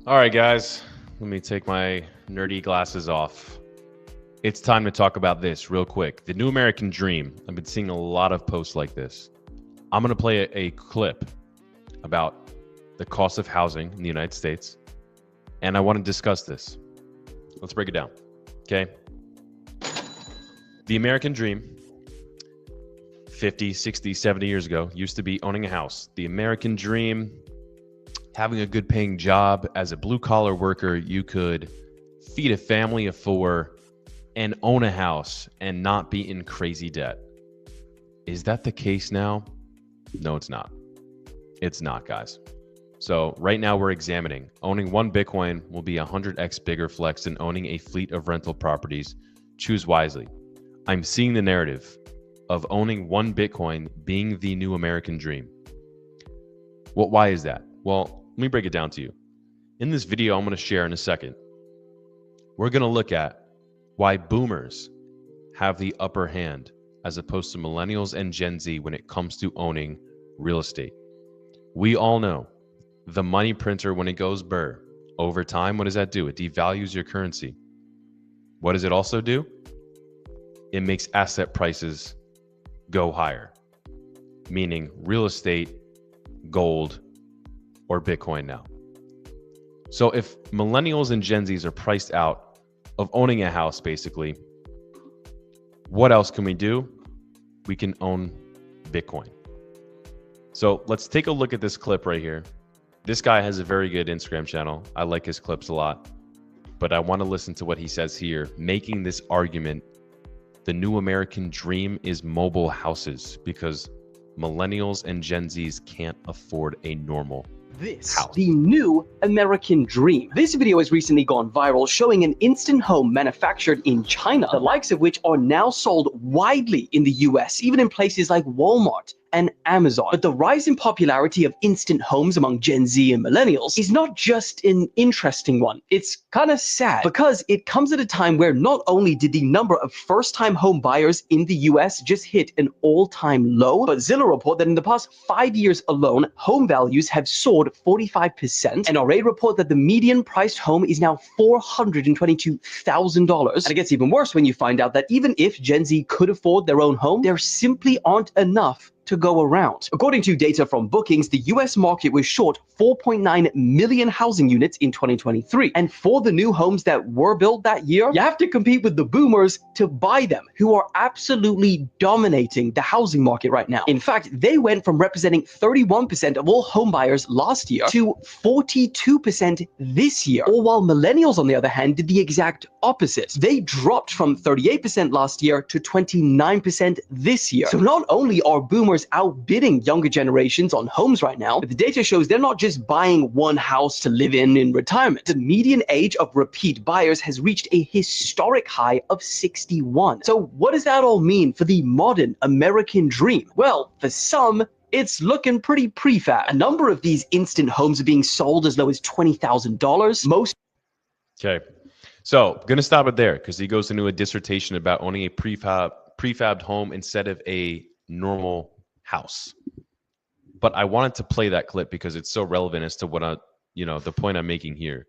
All right, guys, let me take my nerdy glasses off. It's time to talk about this real quick. The new American dream. I've been seeing a lot of posts like this. I'm going to play a clip about the cost of housing in the United States, and I want to discuss this. Let's break it down, okay? The American dream 50, 60, 70 years ago used to be owning a house. The American dream, having a good paying job as a blue collar worker, you could feed a family of four and own a house and not be in crazy debt. Is that the case now? No, it's not. It's not, guys. So right now we're examining owning one Bitcoin will be 100x bigger flex than owning a fleet of rental properties. Choose wisely. I'm seeing the narrative of owning one Bitcoin being the new American dream. Well, why is that? Well, let me break it down to you. In this video I'm going to share in a second, we're going to look at why boomers have the upper hand as opposed to millennials and Gen Z when it comes to owning real estate. We all know the money printer, when it goes burr, over time, what does that do? It devalues your currency. What does it also do? It makes asset prices go higher, meaning real estate, gold, or Bitcoin now. So if millennials and Gen Zs are priced out of owning a house, basically, what else can we do? We can own Bitcoin. So let's take a look at this clip right here. This guy has a very good Instagram channel. I like his clips a lot, but I want to listen to what he says here, making this argument. The new American dream is mobile houses because millennials and Gen Zs can't afford a normal house. The new American dream. This video has recently gone viral, showing an instant home manufactured in China, the likes of which are now sold widely in the US, even in places like Walmart and Amazon. But the rise in popularity of instant homes among Gen Z and millennials is not just an interesting one. It's kind of sad because it comes at a time where not only did the number of first-time home buyers in the US just hit an all-time low, but Zillow report that in the past 5 years alone, home values have soared 45%, and RA report that the median priced home is now $422,000. And it gets even worse when you find out that even if Gen Z could afford their own home, there simply aren't enough to go around. According to data from Bookings, the US market was short 4.9 million housing units in 2023. And for the new homes that were built that year, you have to compete with the boomers to buy them, who are absolutely dominating the housing market right now. In fact, they went from representing 31% of all home buyers last year to 42% this year. All while millennials, on the other hand, did the exact opposite. They dropped from 38% last year to 29% this year. So not only are boomers outbidding younger generations on homes right now, but the data shows they're not just buying one house to live in retirement. The median age of repeat buyers has reached a historic high of 61. So what does that all mean for the modern American dream? Well, for some, it's looking pretty prefab. A number of these instant homes are being sold as low as $20,000. Most. Okay, so I'm gonna stop it there because he goes into a dissertation about owning a prefabbed home instead of a normal house. But I wanted to play that clip because it's so relevant as to what the point I'm making here.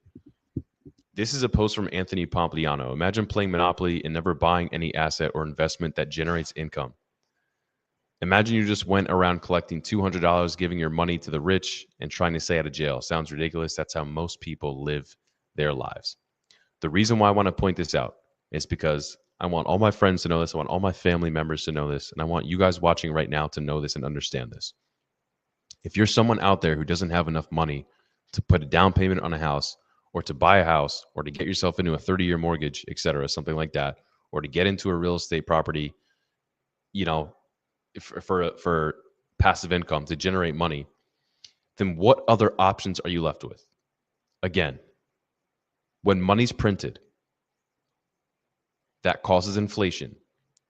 This is a post from Anthony Pompliano. Imagine playing Monopoly and never buying any asset or investment that generates income. Imagine you just went around collecting $200, giving your money to the rich and trying to stay out of jail. Sounds ridiculous. That's how most people live their lives. The reason why I want to point this out is because I want all my friends to know this. I want all my family members to know this. And I want you guys watching right now to know this and understand this. If you're someone out there who doesn't have enough money to put a down payment on a house or to buy a house or to get yourself into a 30-year mortgage, etc., something like that, or to get into a real estate property, for passive income to generate money, then what other options are you left with? Again, when money's printed, that causes inflation.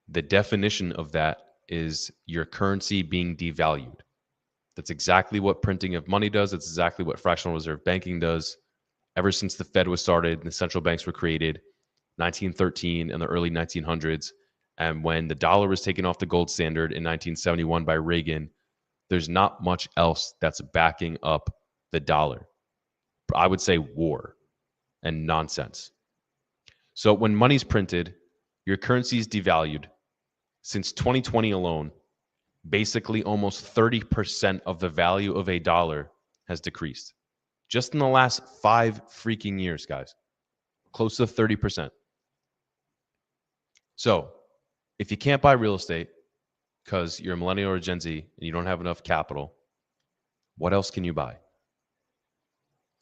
The definition of that is your currency being devalued. That's exactly what printing of money does. That's exactly what fractional reserve banking does. Ever since the Fed was started and the central banks were created, 1913 and the early 1900s, and when the dollar was taken off the gold standard in 1971 by Reagan, there's not much else that's backing up the dollar. I would say war and nonsense. So when money's printed, your currency is devalued. Since 2020 alone, basically almost 30% of the value of a dollar has decreased. Just in the last 5 freaking years, guys. Close to 30%. So if you can't buy real estate because you're a millennial or a Gen Z and you don't have enough capital, what else can you buy?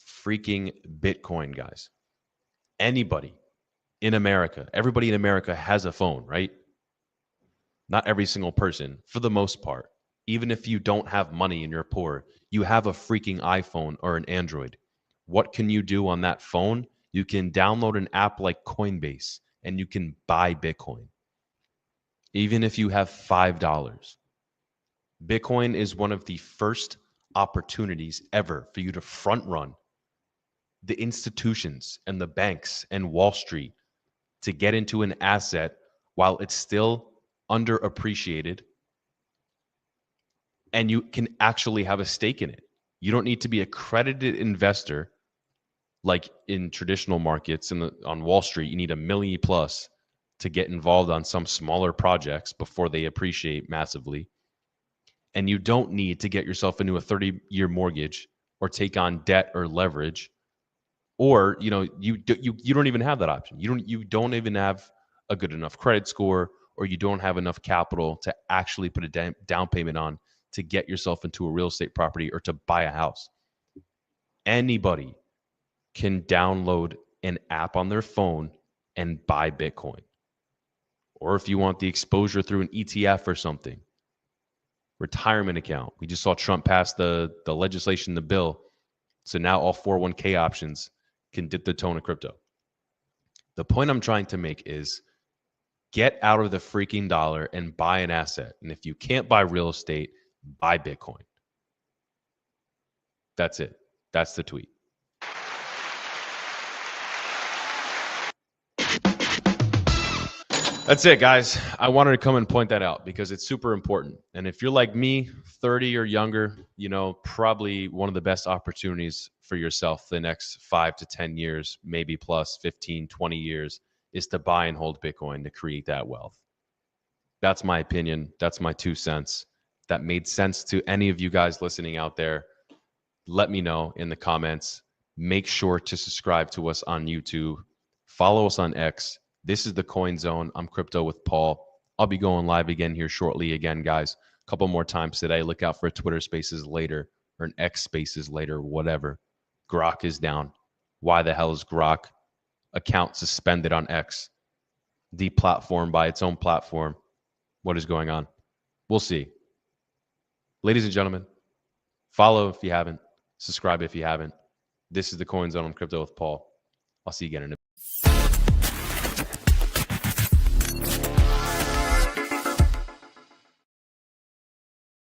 Freaking Bitcoin, guys. Anybody in America, everybody in America has a phone, right? Not every single person, for the most part. Even if you don't have money and you're poor, you have a freaking iPhone or an Android. What can you do on that phone? You can download an app like Coinbase and you can buy Bitcoin. Even if you have $5. Bitcoin is one of the first opportunities ever for you to front run the institutions and the banks and Wall Street to get into an asset while it's still underappreciated, and you can actually have a stake in it. You don't need to be a accredited investor like in traditional markets and on Wall Street. You need $1 million plus to get involved on some smaller projects before they appreciate massively. And you don't need to get yourself into a 30-year mortgage or take on debt or leverage, or you don't even have that option. You don't even have a good enough credit score, or you don't have enough capital to actually put a down payment on to get yourself into a real estate property or to buy a house. Anybody can download an app on their phone and buy Bitcoin. Or if you want the exposure through an ETF or something, retirement account. We just saw Trump pass the legislation, the bill. So now all 401k options can dip the toe in crypto. The point I'm trying to make is get out of the freaking dollar and buy an asset. And if you can't buy real estate, buy Bitcoin. That's it. That's the tweet. That's it, guys. I wanted to come and point that out because it's super important. And if you're like me, 30 or younger, probably one of the best opportunities for yourself the next 5 to 10 years, maybe plus 15, 20 years, is to buy and hold Bitcoin to create that wealth. That's my opinion. That's my 2 cents. If that made sense to any of you guys listening out there, let me know in the comments. Make sure to subscribe to us on YouTube. Follow us on X. This is the Coin Zone. I'm Crypto with Paul. I'll be going live again here shortly again, guys. A couple more times today. Look out for a Twitter Spaces later or an X Spaces later, whatever. Grok is down. Why the hell is Grok account suspended on X? Deplatformed by its own platform. What is going on? We'll see. Ladies and gentlemen, follow if you haven't. Subscribe if you haven't. This is the Coin Zone. I'm Crypto with Paul. I'll see you again in a